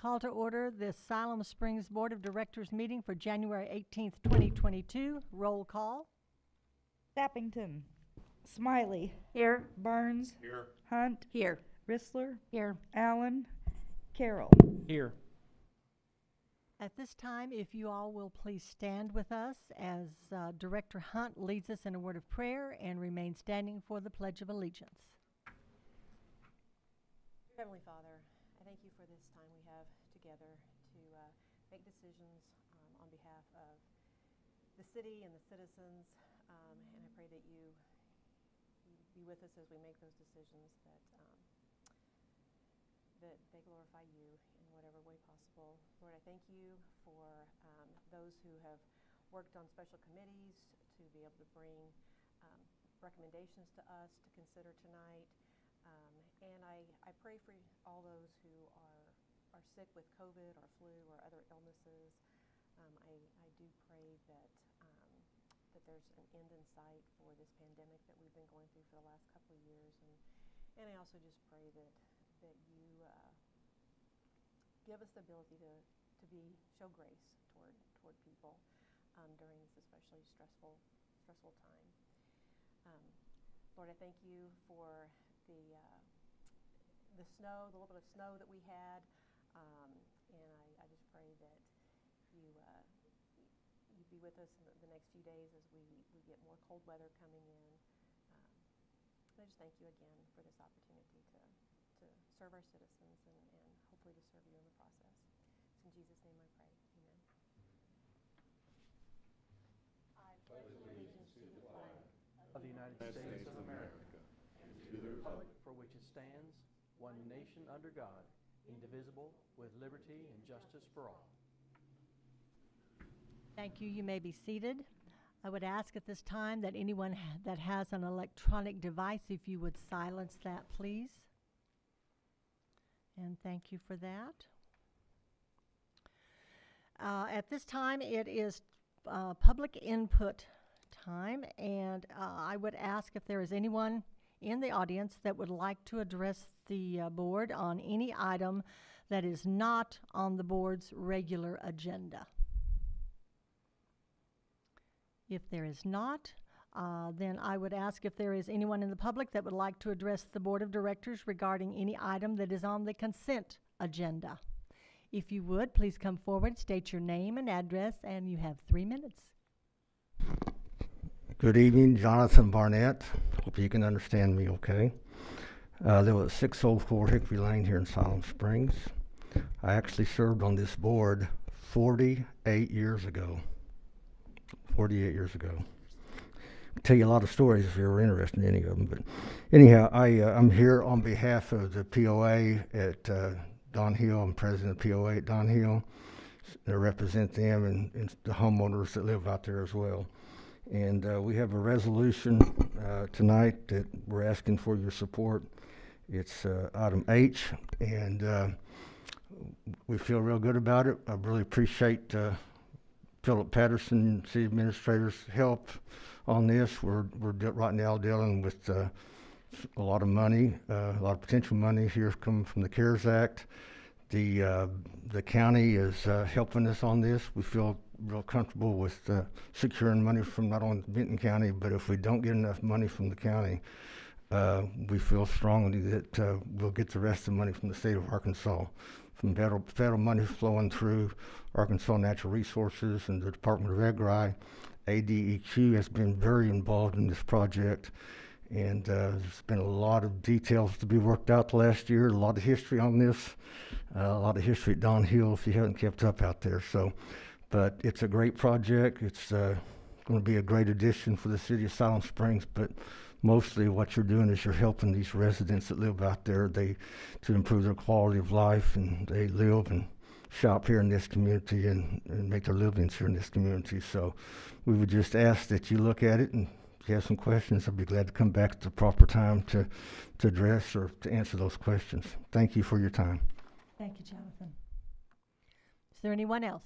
call to order the Siloam Springs Board of Directors meeting for January 18th, 2022. Roll call. Sappington. Smiley. Here. Burns. Here. Hunt. Here. Rissler. Here. Allen. Carroll. Here. At this time, if you all will please stand with us as Director Hunt leads us in a word of prayer and remain standing for the Pledge of Allegiance. Heavenly Father, I thank you for this time we have together to make decisions on behalf of the city and the citizens, and I pray that you be with us as we make those decisions, that they glorify you in whatever way possible. Lord, I thank you for those who have worked on special committees to be able to bring recommendations to us to consider tonight. And I pray for all those who are sick with COVID or flu or other illnesses. I do pray that there's an end in sight for this pandemic that we've been going through for the last couple of years. And I also just pray that you give us the ability to show grace toward people during this especially stressful time. Lord, I thank you for the snow, the little bit of snow that we had, and I just pray that you be with us in the next few days as we get more cold weather coming in. I just thank you again for this opportunity to serve our citizens and hopefully to serve you in the process. It's in Jesus' name I pray. Amen. I pledge allegiance to the flag Of the United States of America, and to the republic for which it stands, one nation under God, indivisible, with liberty and justice for all. Thank you. You may be seated. I would ask at this time that anyone that has an electronic device, if you would silence that, please. And thank you for that. At this time, it is public input time, and I would ask if there is anyone in the audience that would like to address the board on any item that is not on the board's regular agenda. If there is not, then I would ask if there is anyone in the public that would like to address the board of directors regarding any item that is on the consent agenda. If you would, please come forward, state your name and address, and you have 3 minutes. Good evening, Jonathan Barnett. Hope you can understand me okay. I live at 604 Hickory Lane here in Siloam Springs. I actually served on this board 48 years ago. 48 years ago. I'll tell you a lot of stories if you're interested in any of them. But anyhow, I'm here on behalf of the POA at Don Hill. I'm president of POA at Don Hill. I represent them and the homeowners that live out there as well. And we have a resolution tonight that we're asking for your support. It's item H, and we feel real good about it. I really appreciate Philip Patterson, city administrator's help on this. We're right now dealing with a lot of money, a lot of potential money here coming from the CARES Act. The county is helping us on this. We feel real comfortable with securing money from not only Benton County, but if we don't get enough money from the county, we feel strongly that we'll get the rest of the money from the state of Arkansas, from federal money flowing through Arkansas Natural Resources and the Department of Agri. ADEQ has been very involved in this project, and there's been a lot of details to be worked out the last year, a lot of history on this, a lot of history at Don Hill if you haven't kept up out there. So, but it's a great project. It's going to be a great addition for the city of Siloam Springs, but mostly what you're doing is you're helping these residents that live out there to improve their quality of life, and they live and shop here in this community and make their livings here in this community. So we would just ask that you look at it, and if you have some questions, I'd be glad to come back at the proper time to address or to answer those questions. Thank you for your time. Thank you, Jonathan. Is there anyone else?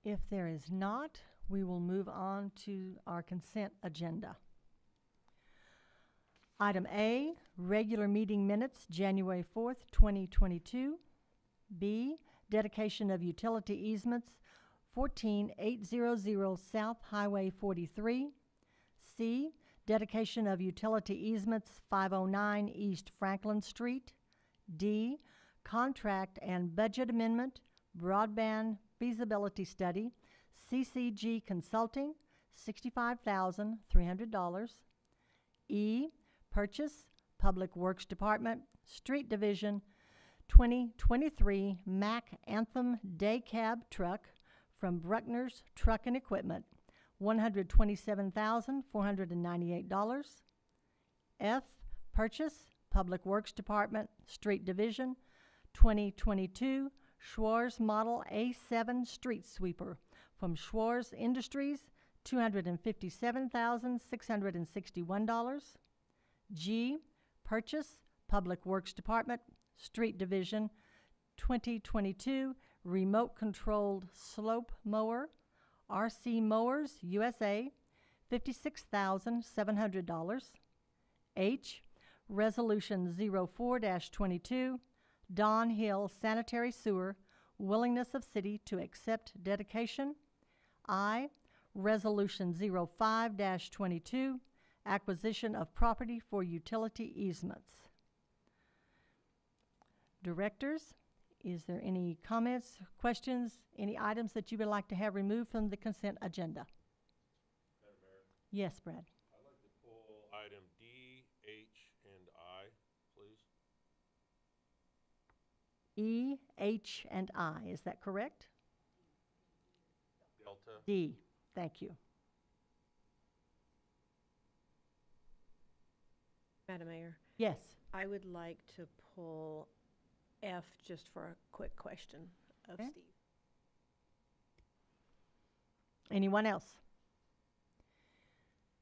If there is not, we will move on to our consent agenda. Item A, regular meeting minutes, January 4th, 2022. B, dedication of utility easements, 14800 South Highway 43. C, dedication of utility easements, 509 East Franklin Street. D, contract and budget amendment, broadband feasibility study, CCG Consulting, $65,300. E, purchase, Public Works Department, Street Division, 2023 Mack Anthem Day Cab Truck from Bruckner's Truck and Equipment, $127,498. F, purchase, Public Works Department, Street Division, 2022 Schwarze Model A7 StreetSweeper from Schwarze Industries, $257,661. G, purchase, Public Works Department, Street Division, 2022 Remote Controlled Slope Mower, RC Mowers, USA, $56,700. H, Resolution 04-22, Don Hill Sanitary Sewer, willingness of city to accept dedication. I, Resolution 05-22, acquisition of property for utility easements. Directors, is there any comments, questions, any items that you would like to have removed from the consent agenda? Madam Mayor, Yes, Brad. I'd like to pull item D, H, and I, please. E, H, and I, is that correct? Delta. D, thank you. Madam Mayor, Yes. I would like to pull F just for a quick question of Okay. Steve. Anyone else?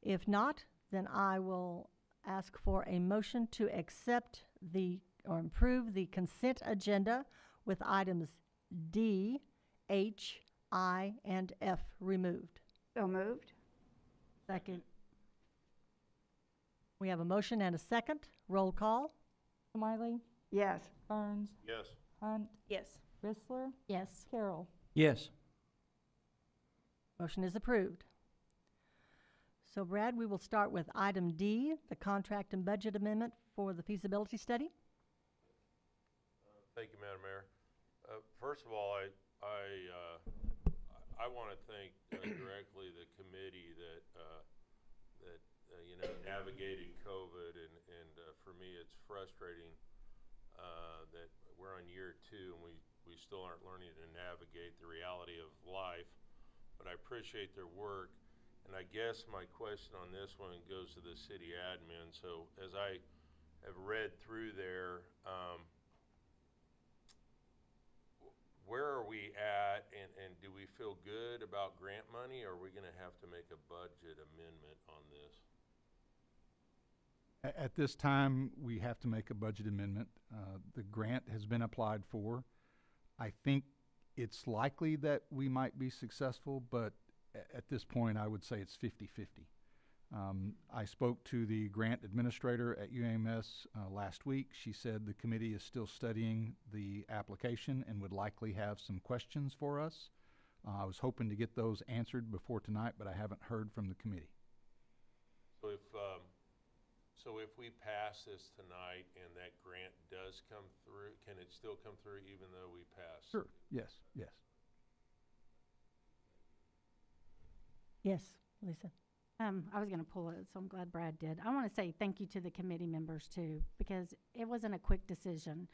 If not, then I will ask for a motion to accept or improve the consent agenda with items D, H, I, and F removed. So moved. Second. We have a motion and a second. Roll call. Smiley? Yes. Burns? Yes. Hunt? Yes. Rissler? Yes. Carroll? Yes. Motion is approved. So Brad, we will start with item D, the contract and budget amendment for the feasibility study. Thank you, Madam Mayor. First of all, I want to thank directly the committee that navigated COVID, and for me, it's frustrating that we're on year 2 and we still aren't learning to navigate the reality of life. But I appreciate their work, and I guess my question on this one goes to the city admin. So as I have read through there, where are we at, and do we feel good about grant money, or are we going to have to make a budget amendment on this? At this time, we have to make a budget amendment. The grant has been applied for. I think it's likely that we might be successful, but at this point, I would say it's 50-50. I spoke to the grant administrator at UAMS last week. She said the committee is still studying the application and would likely have some questions for us. I was hoping to get those answered before tonight, but I haven't heard from the committee. So if we pass this tonight and that grant does come through, can it still come through even though we pass? Sure. Yes. Yes. Yes, Lisa. I was going to pull it, so I'm glad Brad did. I want to say thank you to the committee members too, because it wasn't a quick decision.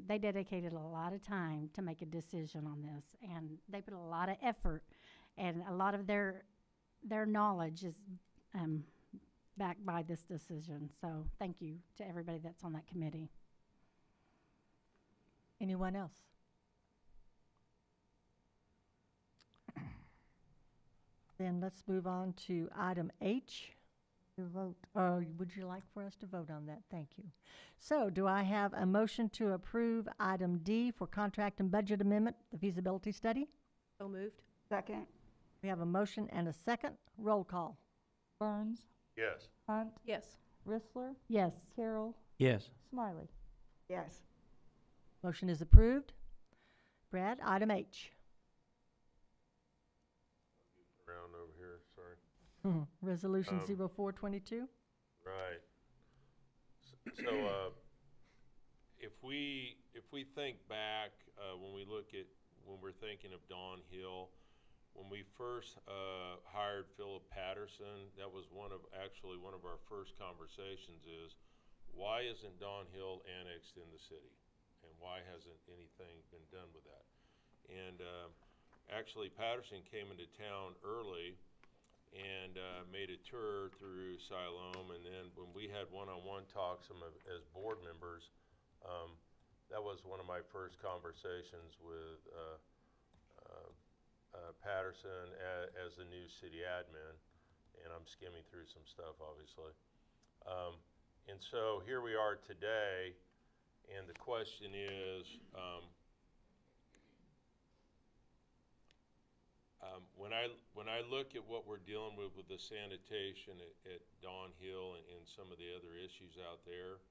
They dedicated a lot of time to make a decision on this, and they put a lot of effort, and a lot of their knowledge is backed by this decision. So thank you to everybody that's on that committee. Anyone else? Then let's move on to item H. To vote. Or would you like for us to vote on that? Thank you. So do I have a motion to approve item D for contract and budget amendment, the feasibility study? So moved. Second. We have a motion and a second. Roll call. Burns? Yes. Hunt? Yes. Rissler, Yes. Carroll, Yes. Smiley. Yes. Motion is approved. Brad, item H. Around over here, sorry. Resolution Um, 0422. Right. So, if we think back, when we're thinking of Dawn Hill, when we first hired Philip Patterson, that was one of our first conversations is, why isn't Dawn Hill annexed in the city? And why hasn't anything been done with that? And actually Patterson came into town early and made a tour through Siloam, and then when we had one-on-one talks as board members, that was one of my first conversations with Patterson as the new city admin, and I'm skimming through some stuff, obviously. And so here we are today, and the question is, when I look at what we're dealing with the sanitation at Dawn Hill and some of the other issues out there,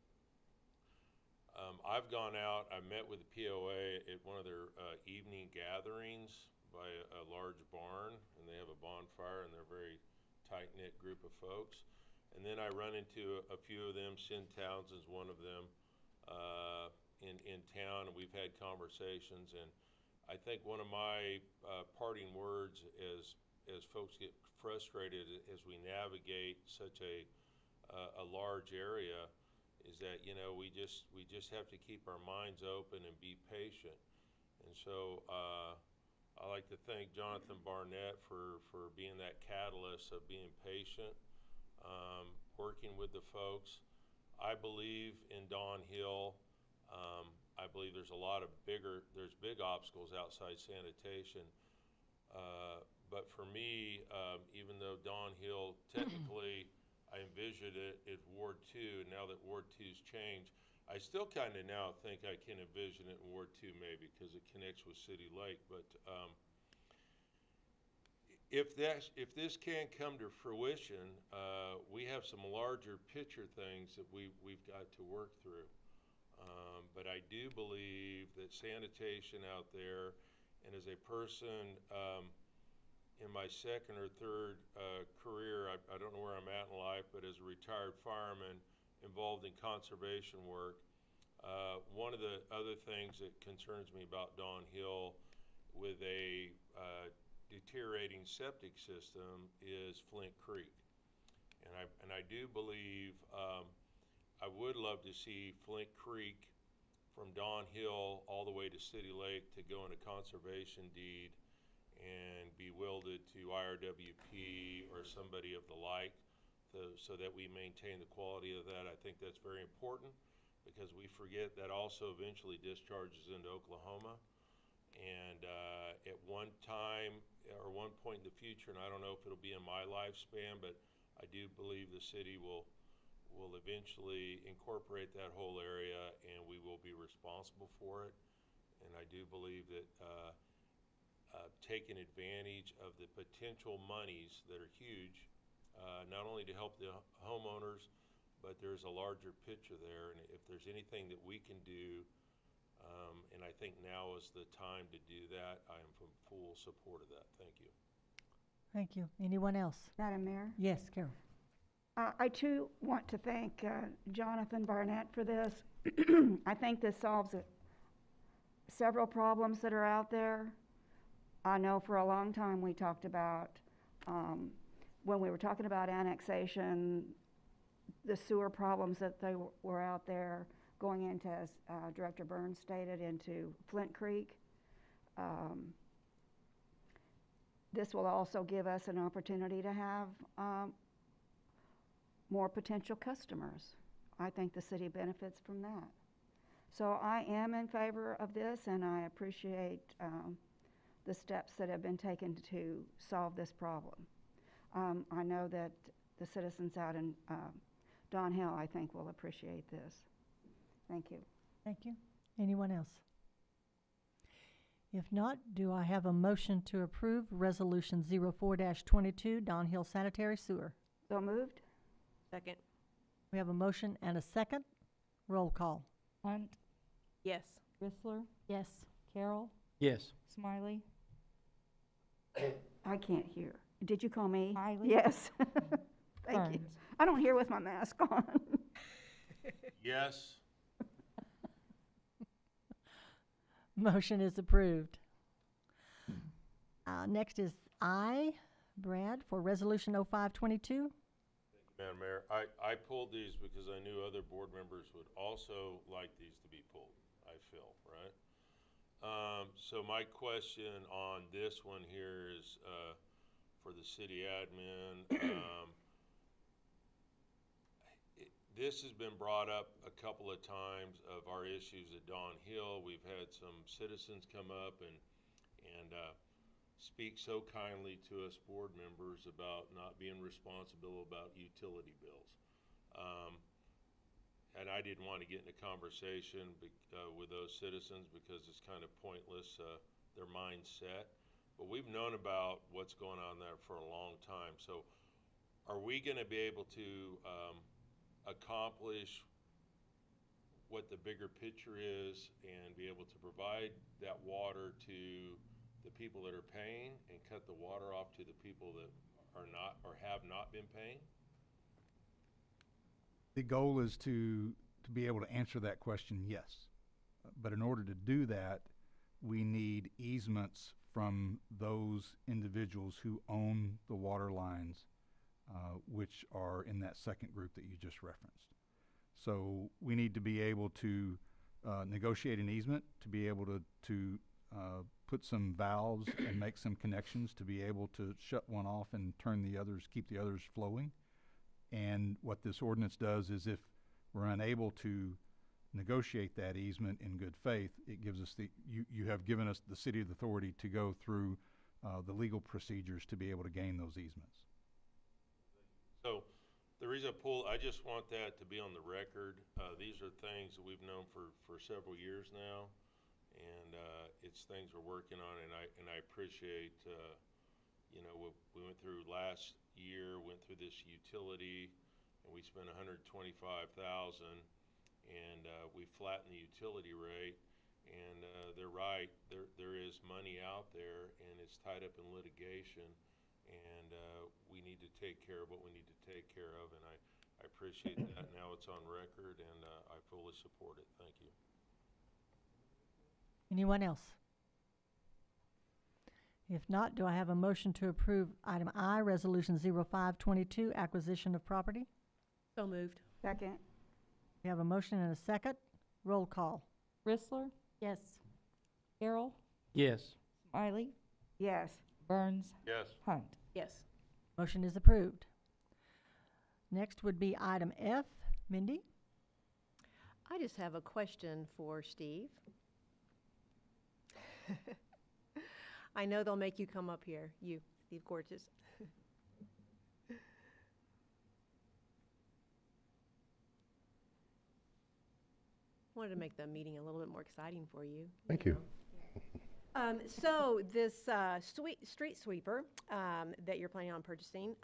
I've gone out, I met with the POA at one of their evening gatherings by a large barn, and they have a bonfire, and they're a very tight-knit group of folks. And then I run into a few of them. Sin Townsend's one of them in town, and we've had conversations. And I think one of my parting words as folks get frustrated as we navigate such a large area is that, you know, we just have to keep our minds open and be patient. And so I like to thank Jonathan Barnett for being that catalyst of being patient, working with the folks. I believe in Dawn Hill. I believe there's big obstacles outside sanitation. But for me, even though Dawn Hill technically I envisioned it at Ward 2, and now that Ward 2's changed, I still kind of now think I can envision it in Ward 2 maybe because it connects with City Lake. But if this can't come to fruition, we have some larger picture things that we've got to work through. But I do believe that sanitation out there, and as a person in my second or third career, I don't know where I'm at in life, but as a retired fireman involved in conservation work, one of the other things that concerns me about Dawn Hill with a deteriorating septic system is Flint Creek. And I do believe I would love to see Flint Creek from Dawn Hill all the way to City Lake to go in a conservation deed and be wielded to IRWP or somebody of the like, so that we maintain the quality of that. I think that's very important because we forget that also eventually discharges into Oklahoma. And at one time or one point in the future, and I don't know if it'll be in my lifespan, but I do believe the city will eventually incorporate that whole area, and we will be responsible for it. And I do believe that taking advantage of the potential monies that are huge, not only to help the homeowners, but there's a larger picture there. And if there's anything that we can do, and I think now is the time to do that, I am in full support of that. Thank you. Thank you. Anyone else? Madam Mayor? Yes, Carol. I too want to thank Jonathan Barnett for this. I think this solves several problems that are out there. I know for a long time we talked about, when we were talking about annexation, the sewer problems that they were out there going into, as Director Burns stated, into Flint Creek. This will also give us an opportunity to have more potential customers. I think the city benefits from that. So I am in favor of this, and I appreciate the steps that have been taken to solve this problem. I know that the citizens out in Dawn Hill, I think, will appreciate this. Thank you. Thank you. Anyone else? If not, do I have a motion to approve Resolution 04-22, Dawn Hill Sanitary Sewer? So moved? Second. We have a motion and a second. Roll call. Hunt, Yes. Whistler, Yes. Carroll, Yes. Smiley, I can't hear. Did you call me? Smiley? Yes. Thank you. Burns. I don't hear with my mask on. Yes. Motion is approved. Next is Brad, for Resolution 0522. Madam Mayor, I pulled these because I knew other board members would also like these to be pulled, I feel, right? So my question on this one here is for the city admin. This has been brought up a couple of times of our issues at Dawn Hill. We've had some citizens come up and speak so kindly to us board members about not being responsible about utility bills. And I didn't want to get in a conversation with those citizens because it's kind of pointless, their mindset. But we've known about what's going on there for a long time. So are we going to be able to accomplish what the bigger picture is and be able to provide that water to the people that are paying and cut the water off to the people that are not or have not been paying? The goal is to be able to answer that question, yes. But in order to do that, we need easements from those individuals who own the water lines, which are in that second group that you just referenced. So we need to be able to negotiate an easement, to be able to put some valves and make some connections to be able to shut one off and turn the others, keep the others flowing. And what this ordinance does is if we're unable to negotiate that easement in good faith, it gives us you have given us, the city, the authority to go through the legal procedures to be able to gain those easements. So the reason I just want that to be on the record. These are things that we've known for several years now, and it's things we're working on, and I appreciate, you know, we went through last year, went through this utility, and we spent $125,000, and we flattened the utility rate, and they're right, there is money out there, and it's tied up in litigation, and we need to take care of what we need to take care of, and I appreciate that. Now it's on record, and I fully support it. Thank you. Anyone else? If not, do I have a motion to approve item I, Resolution 0522, acquisition of property? So moved. Second. We have a motion and a second. Roll call. Whistler, Yes. Carroll, Yes. Smiley, Yes. Burns, Yes. Hunt. Yes. Motion is approved. Next would be item F. Mindy? I just have a question for Steve. I know they'll make you come up here, you, Steve Gorgeous. Wanted to make the meeting a little bit more exciting for you. Thank you. So this street sweeper that you're planning on purchasing,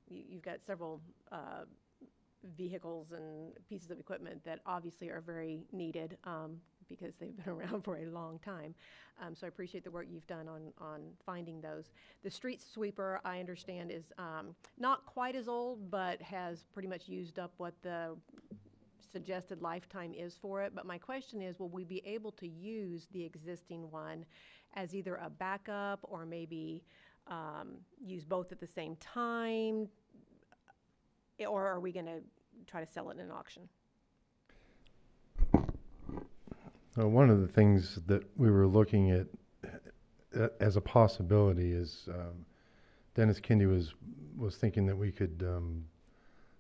you've got several vehicles and pieces of equipment that obviously are very needed because they've been around for a long time. So I appreciate the work you've done on finding those. The street sweeper, I understand, is not quite as old, but has pretty much used up what the suggested lifetime is for it. But my question is, will we be able to use the existing one as either a backup or maybe use both at the same time? Or are we going to try to sell it in an auction? One of the things that we were looking at as a possibility is Dennis Kindy was thinking that we could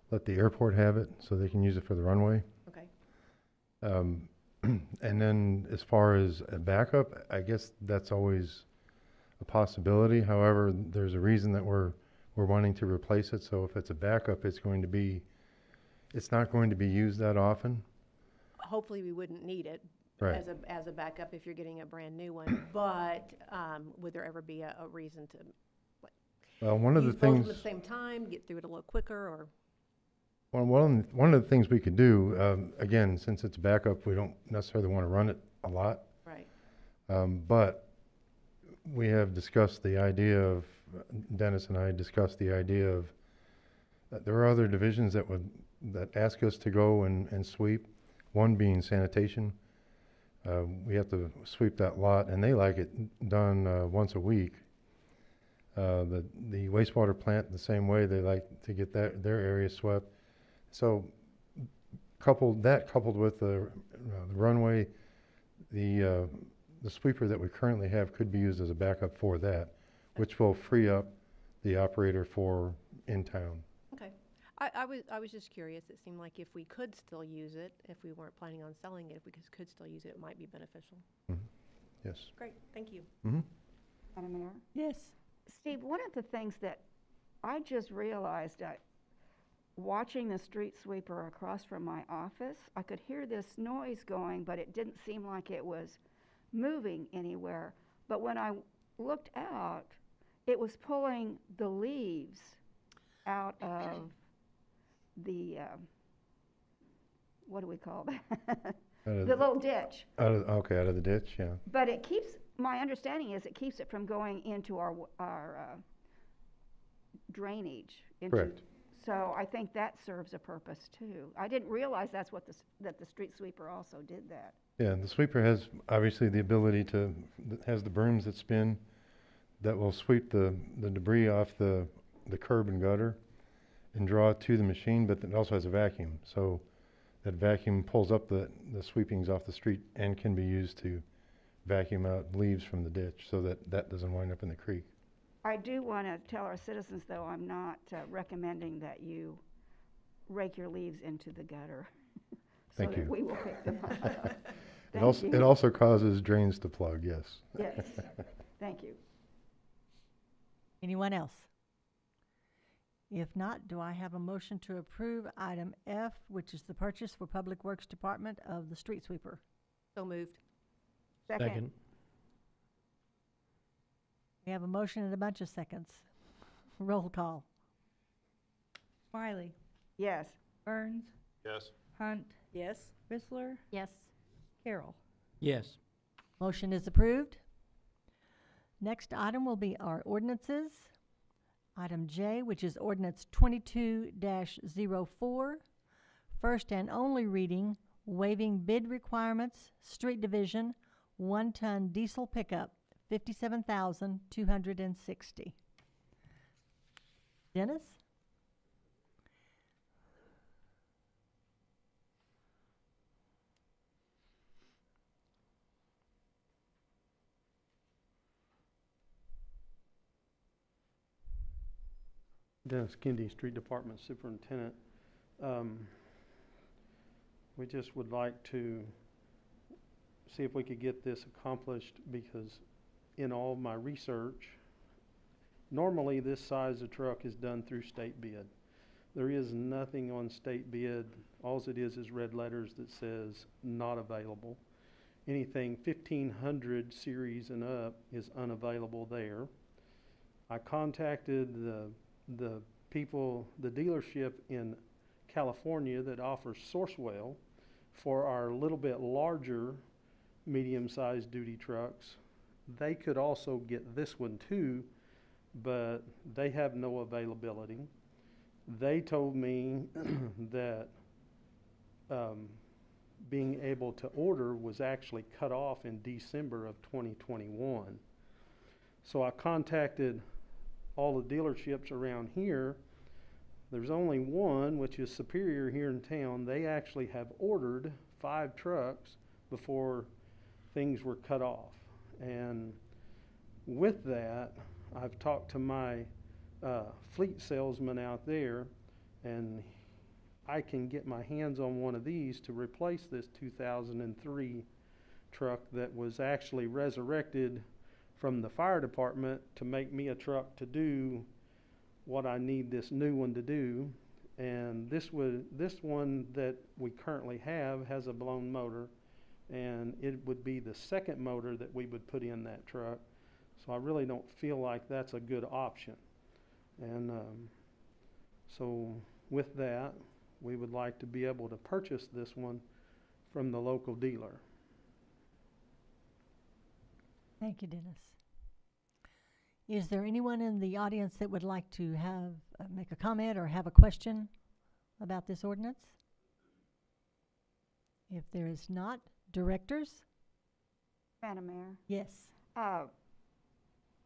let the airport have it so they can use it for the runway. Okay. And then as far as a backup, I guess that's always a possibility. However, there's a reason that we're wanting to replace it. So if it's a backup, it's not going to be used that often. Hopefully we wouldn't need it Right. as a backup if you're getting a brand new one. But would there ever be a reason to, like, One of the use both of them things, at the same time, get through it a little quicker, or? Well, one of the things we could do, again, since it's backup, we don't necessarily want to run it a lot. Right. But we have discussed the idea of, Dennis and I discussed the idea of, there are other divisions that ask us to go and sweep, one being sanitation. We have to sweep that lot, and they like it done once a week. The wastewater plant, the same way, they like to get their area swept. So coupled with the runway, the sweeper that we currently have could be used as a backup for that, which will free up the operator for in town. Okay. I was just curious. It seemed like if we could still use it, if we weren't planning on selling it, if we could still use it, it might be beneficial. Mhm. Yes. Great, thank you. Mm-hmm. Madam Mayor? Yes. Steve, one of the things that I just realized, watching the street sweeper across from my office, I could hear this noise going, but it didn't seem like it was moving anywhere. But when I looked out, it was pulling the leaves out of the, what do we call that? The little ditch. Out of the ditch, yeah. But it keeps, my understanding is it keeps it from going into our drainage. Correct. So I think that serves a purpose too. I didn't realize that's what that the street sweeper also did that. Yeah, the sweeper has obviously the ability has the brooms that spin that will sweep the debris off the curb and gutter and draw it to the machine, but it also has a vacuum. So that vacuum pulls up the sweepings off the street and can be used to vacuum out leaves from the ditch so that doesn't wind up in the creek. I do want to tell our citizens, though, I'm not recommending that you rake your leaves into the gutter. Thank you. That we will pick them up. It also causes drains to plug, yes. Yes, thank you. Anyone else? If not, do I have a motion to approve item F, which is the purchase for Public Works Department of the street sweeper? So moved. Second. We have a motion and a bunch of seconds. Roll call. Wiley, Yes. Burns, Yes. Hunt, Yes. Whistler, Yes. Carroll. Yes. Motion is approved. Next item will be our ordinances. Item J, which is ordinance 22-04. First and only reading, waiving bid requirements, street division, 1-ton diesel pickup, $57,260. Dennis? Dennis Kendi, Street Department Superintendent. We just would like to see if we could get this accomplished because in all my research, normally this size of truck is done through state bid. There is nothing on state bid. All it is red letters that says not available. Anything 1500 series and up is unavailable there. I contacted the dealership in California that offers Sourcewell for our little bit larger medium-sized duty trucks. They could also get this one too, but they have no availability. They told me that being able to order was actually cut off in December of 2021. So I contacted all the dealerships around here. There's only one, which is Superior here in town. They actually have ordered 5 trucks before things were cut off. And with that, I've talked to my fleet salesman out there, and I can get my hands on one of these to replace this 2003 truck that was actually resurrected from the fire department to make me a truck to do what I need this new one to do. And this one that we currently have has a blown motor, and it would be the second motor that we would put in that truck. So I really don't feel like that's a good option. And so with that, we would like to be able to purchase this one from the local dealer. Thank you, Dennis. Is there anyone in the audience that would like to have, make a comment or have a question about this ordinance? If there is not, directors? Madam Mayor, Yes.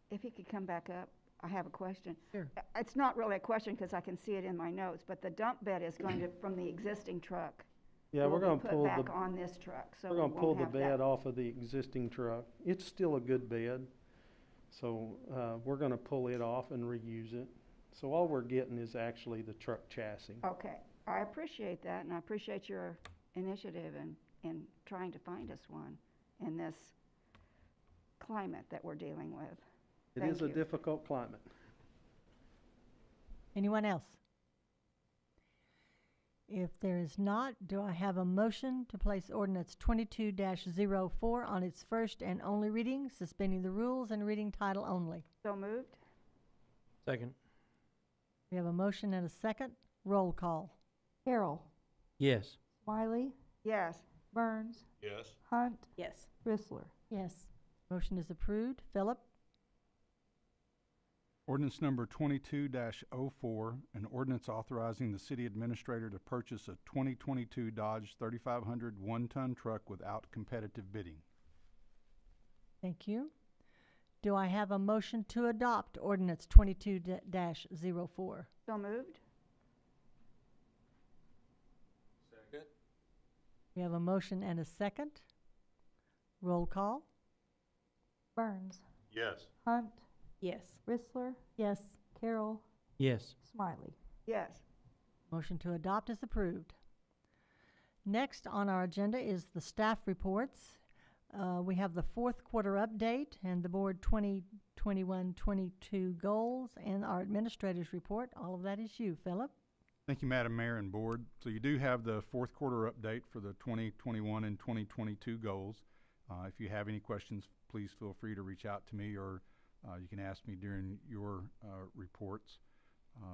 if he could come back up, I have a question. Sure. It's not really a question because I can see it in my notes, but the dump bed is going to, from the existing truck. Yeah, will we're be gonna pull put the, back on this truck, so we're we gonna pull won't the have that. bed off of the existing truck. It's still a good bed, so, we're gonna pull it off and reuse it. So all we're getting is actually the truck chassis. Okay, I appreciate that, and I appreciate your initiative in trying to find us one in this climate that we're dealing with. It Thank is a you. difficult climate. Anyone else? If there is not, do I have a motion to place ordinance 22-04 on its first and only reading, suspending the rules and reading title only? So moved? Second. We have a motion and a second. Roll call. Carroll. Yes. Smiley. Yes. Burns. Yes. Hunt. Yes. Chrysler. Yes. Motion is approved. Philip? Ordinance number 22-04, an ordinance authorizing the city administrator to purchase a 2022 Dodge 3500 one-ton truck without competitive bidding. Thank you. Do I have a motion to adopt ordinance 22-04? So moved? Second. We have a motion and a second. Roll call. Burns. Yes. Hunt. Yes. Chrysler. Yes. Carroll. Yes. Smiley. Yes. Motion to adopt is approved. Next on our agenda is the staff reports. We have the fourth quarter update and the board 2021-22 goals and our administrator's report. All of that is you, Philip. Thank you, Madam Mayor and Board. So you do have the fourth quarter update for the 2021 and 2022 goals. If you have any questions, please feel free to reach out to me, or you can ask me during your reports.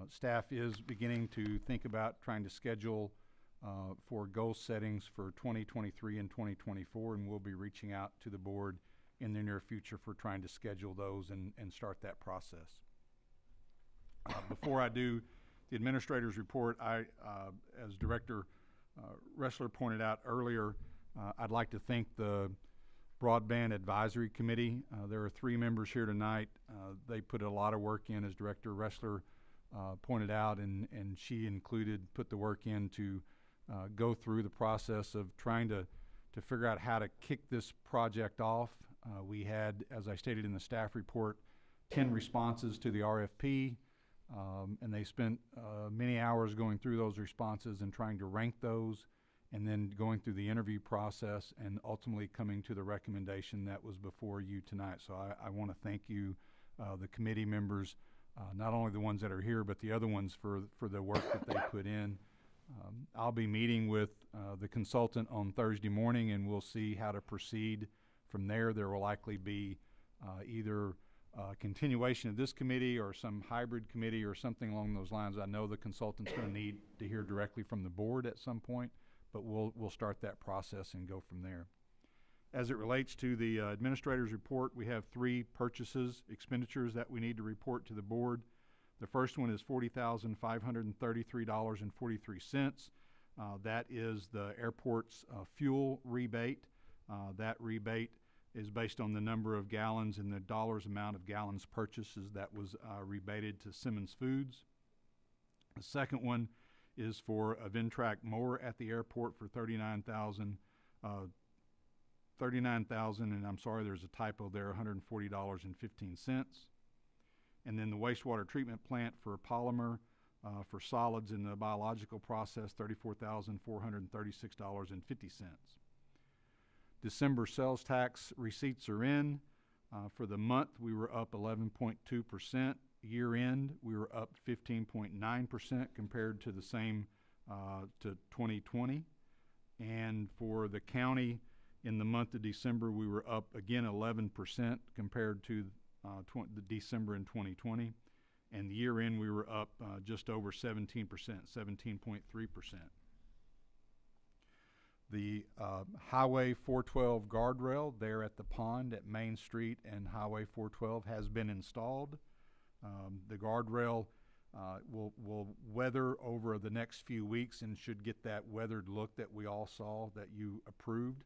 Staff is beginning to think about trying to schedule for goal settings for 2023 and 2024, and we'll be reaching out to the board in the near future for trying to schedule those and start that process. Before I do the administrator's report, as Director Ressler pointed out earlier, I'd like to thank the Broadband Advisory Committee. There are 3 members here tonight. They put a lot of work in, as Director Ressler pointed out, and she included, put the work in to go through the process of trying to figure out how to kick this project off. We had, as I stated in the staff report, 10 responses to the RFP, and they spent many hours going through those responses and trying to rank those, and then going through the interview process and ultimately coming to the recommendation that was before you tonight. So I want to thank you, the committee members, not only the ones that are here, but the other ones for the work that they put in. I'll be meeting with the consultant on Thursday morning, and we'll see how to proceed from there. There will likely be either continuation of this committee or some hybrid committee or something along those lines. I know the consultant's going to need to hear directly from the board at some point, but we'll start that process and go from there. As it relates to the administrator's report, we have 3 expenditures that we need to report to the board. The first one is $40,533.43. That is the airport's fuel rebate. That rebate is based on the number of gallons and the amount of gallons purchases that was rebated to Simmons Foods. The second one is for a Ventrac mower at the airport for $39,000, and I'm sorry, there's a typo there, $140.15. And then the wastewater treatment plant for polymer for solids in the biological process, $34,436.50. December sales tax receipts are in. For the month, we were up 11.2%. Year end, we were up 15.9% compared to the same to 2020. And for the county, in the month of December, we were up again 11% compared to the December in 2020. and the year end we were up just over 17%, 17.3%. The Highway 412 guardrail there at the pond at Main Street and Highway 412 has been installed. The guardrail will weather over the next few weeks and should get that weathered look that we all saw that you approved.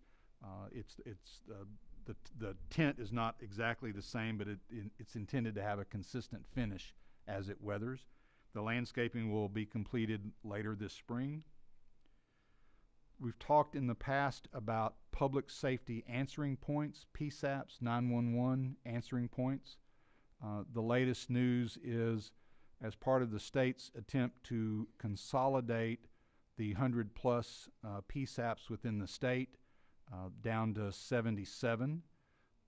The tint is not exactly the same, but it's intended to have a consistent finish as it weathers. The landscaping will be completed later this spring. We've talked in the past about public safety answering points, PSAPs, 911 answering points. The latest news is, as part of the state's attempt to consolidate the 100+ PSAPs within the state down to 77,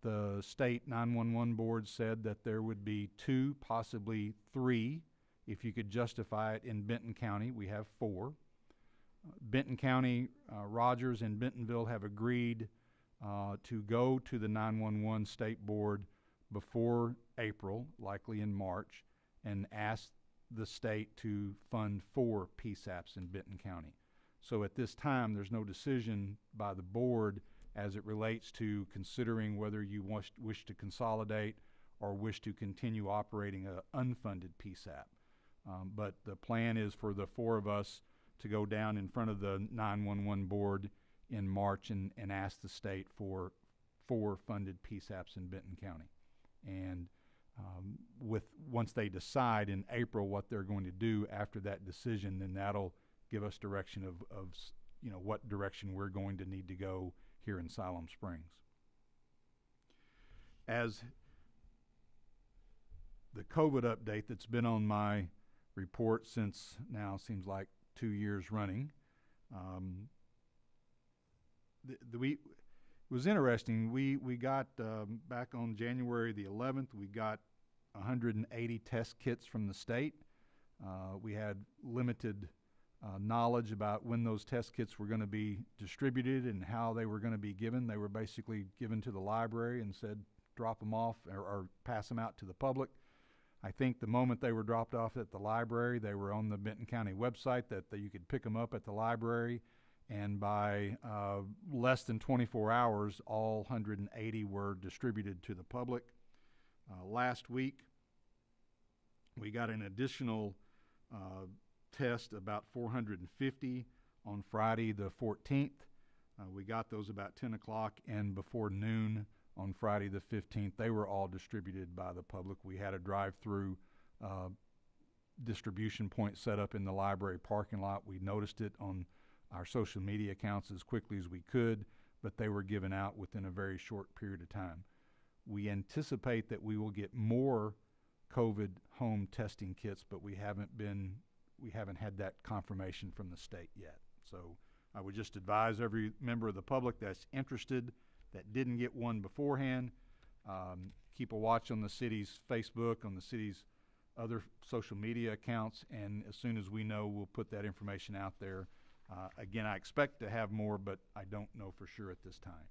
the state 911 board said that there would be 2, possibly 3, if you could justify it in Benton County. We have 4. Benton County, Rogers and Bentonville have agreed to go to the 911 state board before April, likely in March, and ask the state to fund 4 PSAPs in Benton County. So at this time, there's no decision by the board as it relates to considering whether you wish to consolidate or wish to continue operating an unfunded PSAP. But the plan is for the 4 of us to go down in front of the 911 board in March and ask the state for 4 funded PSAPs in Benton County. And once they decide in April what they're going to do after that decision, then that'll give us direction of what direction we're going to need to go here in Siloam Springs. As the COVID update that's been on my report since now seems like 2 years running, it was interesting. We got back on January the 11th, we got 180 test kits from the state. We had limited knowledge about when those test kits were going to be distributed and how they were going to be given. They were basically given to the library and said drop them off or pass them out to the public. I think the moment they were dropped off at the library, they were on the Benton County website that you could pick them up at the library, and by less than 24 hours, all 180 were distributed to the public. Last week, we got an additional test, about 450 on Friday the 14th. We got those about 10 o'clock, and before noon on Friday the 15th, they were all distributed by the public. We had a drive-through distribution point set up in the library parking lot. We noticed it on our social media accounts as quickly as we could, but they were given out within a very short period of time. We anticipate that we will get more COVID home testing kits, but we haven't had that confirmation from the state yet. So I would just advise every member of the public that's interested, that didn't get one beforehand, keep a watch on the city's Facebook, on the city's other social media accounts, and as soon as we know, we'll put that information out there. Again, I expect to have more, but I don't know for sure at this time.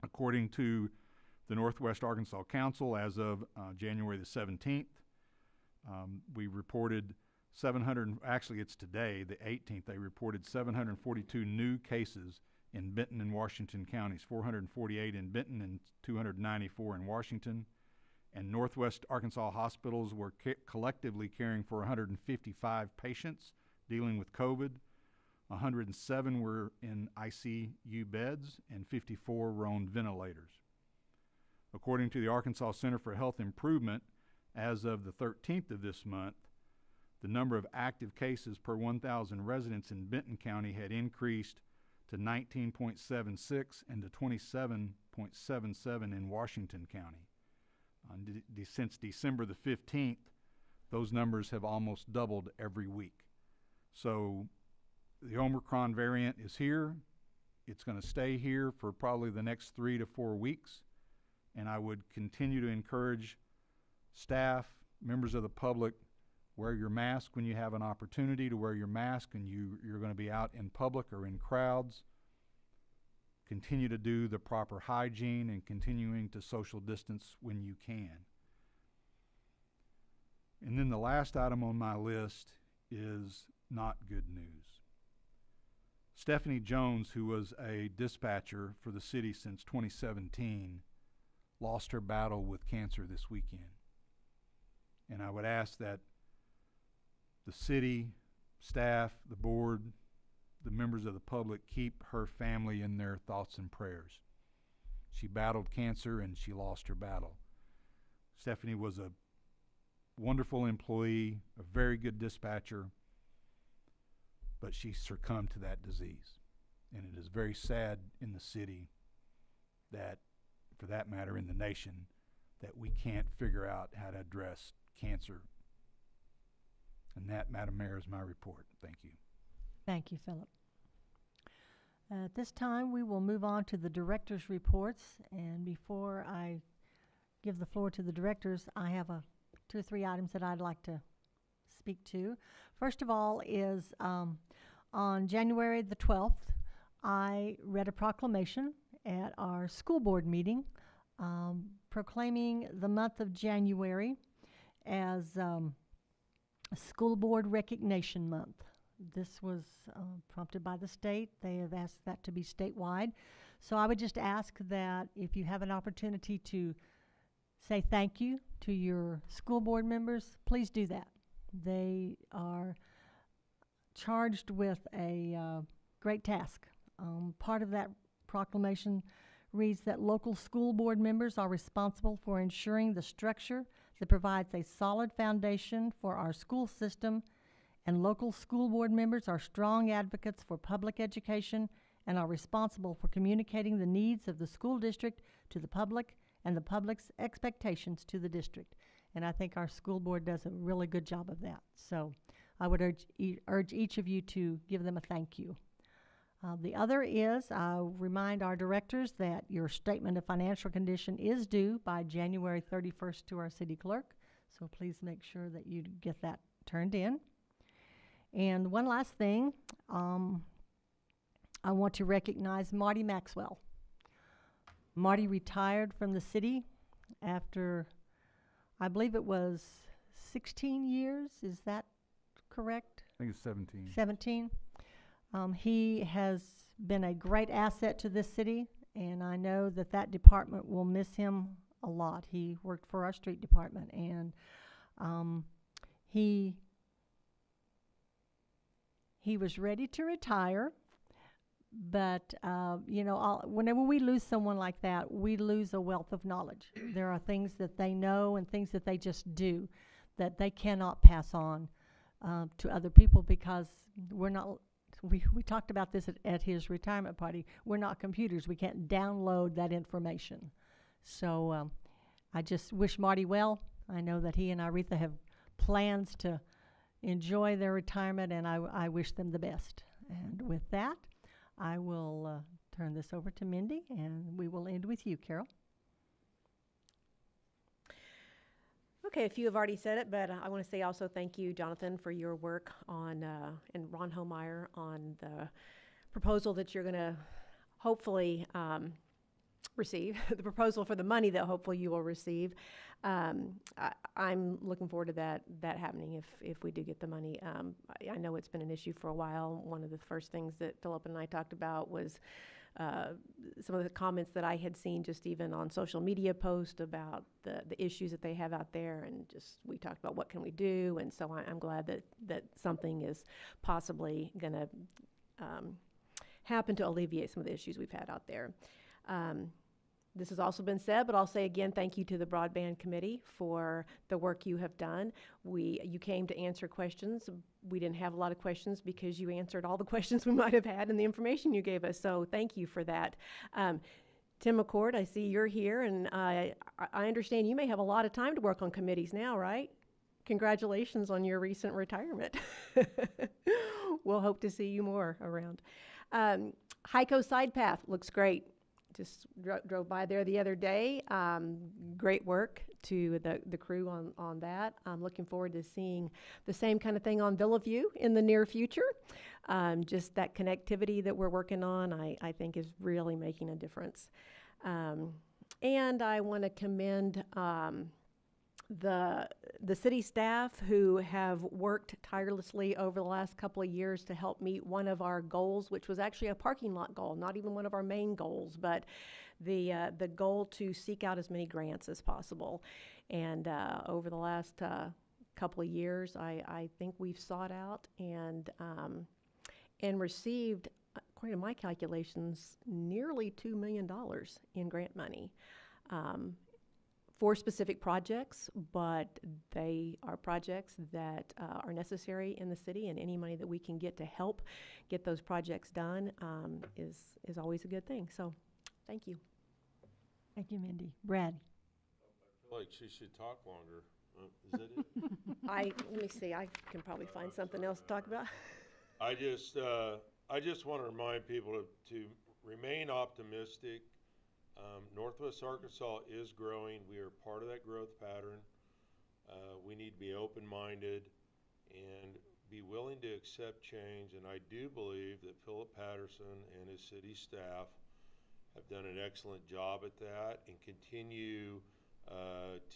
According to the Northwest Arkansas Council, as of January the 17th, we reported actually it's today, the 18th, they reported 742 new cases in Benton and Washington counties, 448 in Benton and 294 in Washington. And Northwest Arkansas hospitals were collectively caring for 155 patients dealing with COVID. 107 were in ICU beds and 54 were on ventilators. According to the Arkansas Center for Health Improvement, as of the 13th of this month, the number of active cases per 1,000 residents in Benton County had increased to 19.76 and to 27.77 in Washington County. Since December the 15th, those numbers have almost doubled every week. So the Omicron variant is here. It's going to stay here for probably the next 3 to 4 weeks. And I would continue to encourage staff, members of the public, wear your mask when you have an opportunity to wear your mask and you're going to be out in public or in crowds. Continue to do the proper hygiene and continuing to social distance when you can. And then the last item on my list is not good news. Stephanie Jones, who was a dispatcher for the city since 2017, lost her battle with cancer this weekend. And I would ask that the city, staff, the board, the members of the public keep her family in their thoughts and prayers. She battled cancer and she lost her battle. Stephanie was a wonderful employee, a very good dispatcher, but she succumbed to that disease. And it is very sad in the city that, for that matter, in the nation, that we can't figure out how to address cancer. And that, Madam Mayor, is my report. Thank you. Thank you, Philip. At this time, we will move on to the director's reports. And before I give the floor to the directors, I have 2 or 3 items that I'd like to speak to. First of all is on January the 12th, I read a proclamation at our school board meeting proclaiming the month of January as School Board Recognition Month. This was prompted by the state. They have asked that to be statewide. So I would just ask that if you have an opportunity to say thank you to your school board members, please do that. They are charged with a great task. Part of that proclamation reads that local school board members are responsible for ensuring the structure that provides a solid foundation for our school system, and local school board members are strong advocates for public education and are responsible for communicating the needs of the school district to the public and the public's expectations to the district. And I think our school board does a really good job of that. So I would urge each of you to give them a thank you. The other is, I'll remind our directors that your statement of financial condition is due by January 31st to our city clerk. So please make sure that you get that turned in. And one last thing, I want to recognize Marty Maxwell. Marty retired from the city after, I believe it was 16 years. Is that correct? I think it's 17. 17. He has been a great asset to this city, and I know that that department will miss him a lot. He worked for our street department, and he was ready to retire, but you know, whenever we lose someone like that, we lose a wealth of knowledge. There are things that they know and things that they just do that they cannot pass on to other people, because we're not. We talked about this at his retirement party. We're not computers. We can't download that information. So I just wish Marty well. I know that he and Aretha have plans to enjoy their retirement, and I wish them the best. And with that, I will turn this over to Mindy, and we will end with you, Carol. Okay, a few have already said it, but I want to say also thank you, Jonathan, for your work on, and Ron Homeyer, on the proposal that you're going to hopefully receive, the proposal for the money that hopefully you will receive. I'm looking forward to that happening if we do get the money. I know it's been an issue for a while. One of the first things that Philip and I talked about was some of the comments that I had seen just even on social media posts about the issues that they have out there, and just we talked about what can we do, and so I'm glad that something is possibly going to happen to alleviate some of the issues we've had out there. This has also been said, but I'll say again, thank you to the Broadband Committee for the work you have done. You came to answer questions. We didn't have a lot of questions because you answered all the questions we might have had in the information you gave us, so thank you for that. Tim McCord, I see you're here, and I understand you may have a lot of time to work on committees now, right? Congratulations on your recent retirement. We'll hope to see you more around. Heiko Side Path looks great. Just drove by there the other day. Great work to the crew on that. I'm looking forward to seeing the same kind of thing on Villa View in the near future. Just that connectivity that we're working on, I think is really making a difference. And I want to commend the city staff who have worked tirelessly over the last couple of years to help meet one of our goals, which was actually a parking lot goal, not even one of our main goals, but the goal to seek out as many grants as possible. And over the last couple of years, I think we've sought out and received, according to my calculations, nearly $2 million in grant money. For specific projects, but they are projects that are necessary in the city, and any money that we can get to help get those projects done is always a good thing. So, thank you. Thank you, Mindy. Brad? I feel like she should talk longer. Is that it? Let me see, I can probably find something else to talk about. I just want to remind people to remain optimistic. Northwest Arkansas is growing. We are part of that growth pattern. We need to be open-minded and be willing to accept change. And I do believe that Philip Patterson and his city staff have done an excellent job at that and continue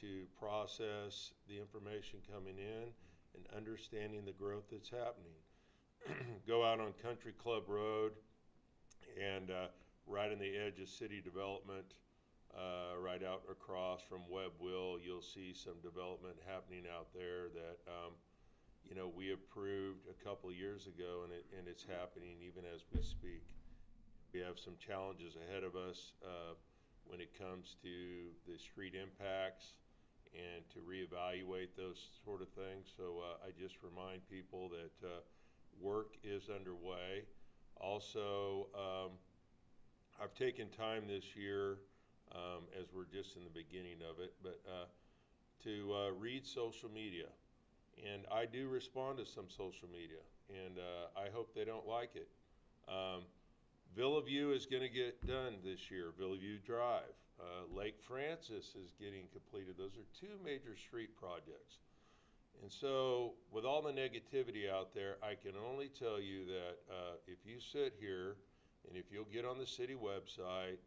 to process the information coming in and understanding the growth that's happening. Go out on Country Club Road and right on the edge of city development, right out across from Webb Will, you'll see some development happening out there that we approved a couple of years ago, and it's happening even as we speak. We have some challenges ahead of us when it comes to the street impacts and to reevaluate those sort of things. So I just remind people that work is underway. Also, I've taken time this year, as we're just in the beginning of it, but to read social media. And I do respond to some social media, and I hope they don't like it. Villa View is going to get done this year, Villa View Drive. Lake Francis is getting completed. Those are two major street projects. And so with all the negativity out there, I can only tell you that if you sit here and if you'll get on the city website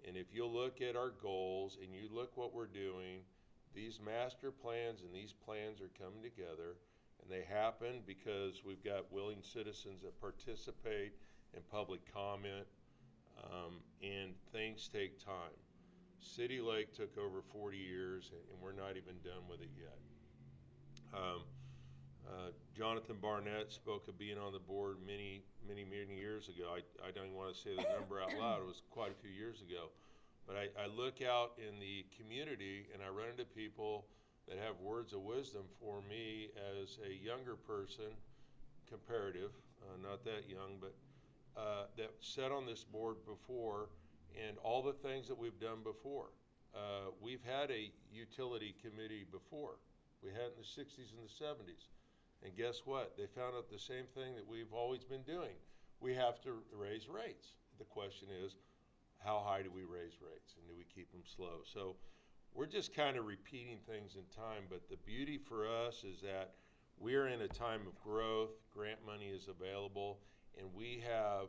and if you'll look at our goals and you look what we're doing, these master plans and these plans are coming together, and they happen because we've got willing citizens that participate in public comment, and things take time. City Lake took over 40 years, and we're not even done with it yet. Jonathan Barnett spoke of being on the board many years ago. I don't even want to say the number out loud. It was quite a few years ago. But I look out in the community and I run into people that have words of wisdom for me as a younger person, comparative, not that young, but that sat on this board before, and all the things that we've done before. We've had a utility committee before. We had it in the 60s and the 70s. And guess what? They found out the same thing that we've always been doing. We have to raise rates. The question is, how high do we raise rates, and do we keep them slow? So we're just kind of repeating things in time, but the beauty for us is that we're in a time of growth, grant money is available, and we have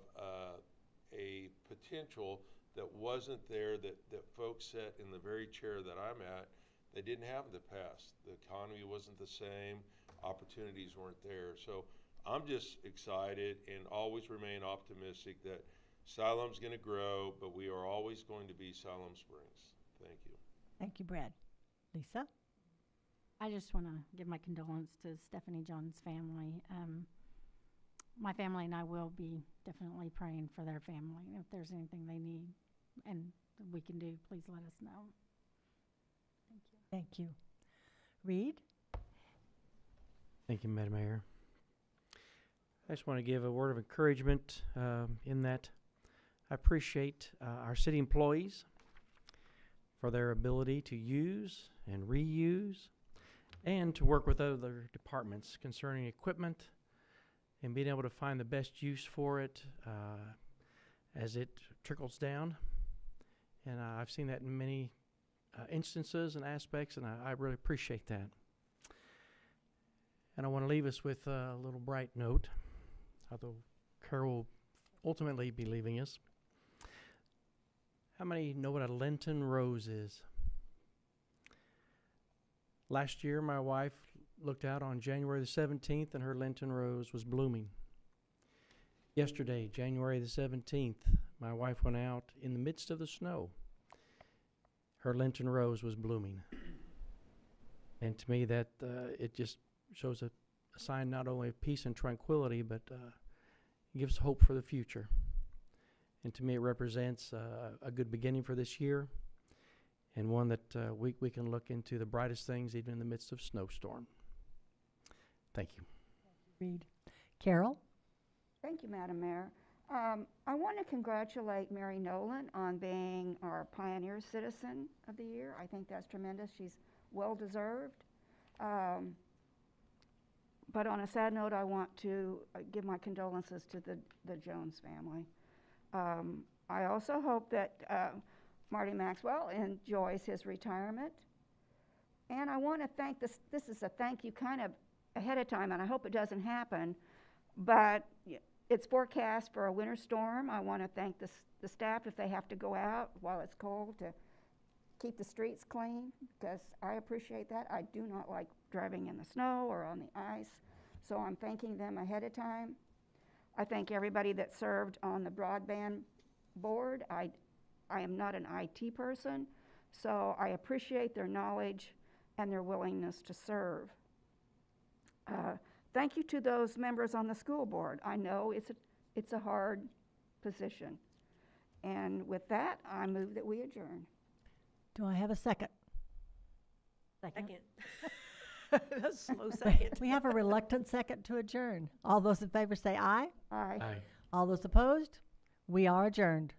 a potential that wasn't there, that folks sat in the very chair that I'm at, they didn't have in the past. The economy wasn't the same, opportunities weren't there. So I'm just excited and always remain optimistic that Siloam's going to grow, but we are always going to be Siloam Springs. Thank you. Thank you, Brad. Lisa? I just want to give my condolence to Stephanie John's family. My family and I will be definitely praying for their family. If there's anything they need and we can do, please let us know. Thank you. Thank you. Reed? Thank you, Madam Mayor. I just want to give a word of encouragement in that I appreciate our city employees for their ability to use and reuse and to work with other departments concerning equipment and being able to find the best use for it as it trickles down. And I've seen that in many instances and aspects, and I really appreciate that. And I want to leave us with a little bright note, although Carol will ultimately be leaving us. How many know what a Lenten rose is? Last year, my wife looked out on January the 17th and her Lenten rose was blooming. Yesterday, January the 17th, my wife went out in the midst of the snow. Her Lenten rose was blooming. And to me, that it just shows a sign not only of peace and tranquility, but gives hope for the future. And to me, it represents a good beginning for this year, and one that we can look into the brightest things even in the midst of snowstorm. Thank you. Reed. Carol? Thank you, Madam Mayor. I want to congratulate Mary Nolan on being our Pioneer Citizen of the Year. I think that's tremendous. She's well-deserved. But on a sad note, I want to give my condolences to the Jones family. I also hope that Marty Maxwell enjoys his retirement. And I want to thank this is a thank you kind of ahead of time, and I hope it doesn't happen, but it's forecast for a winter storm. I want to thank the staff if they have to go out while it's cold to keep the streets clean, because I appreciate that. I do not like driving in the snow or on the ice, so I'm thanking them ahead of time. I thank everybody that served on the Broadband board. I am not an IT person, so I appreciate their knowledge and their willingness to serve. Thank you to those members on the school board. I know it's a hard position. And with that, I move that we adjourn. Do I have a second? Second. That's a slow second. We have a reluctant second to adjourn. All those in favor say aye. Aye. Aye. All those opposed? We are adjourned.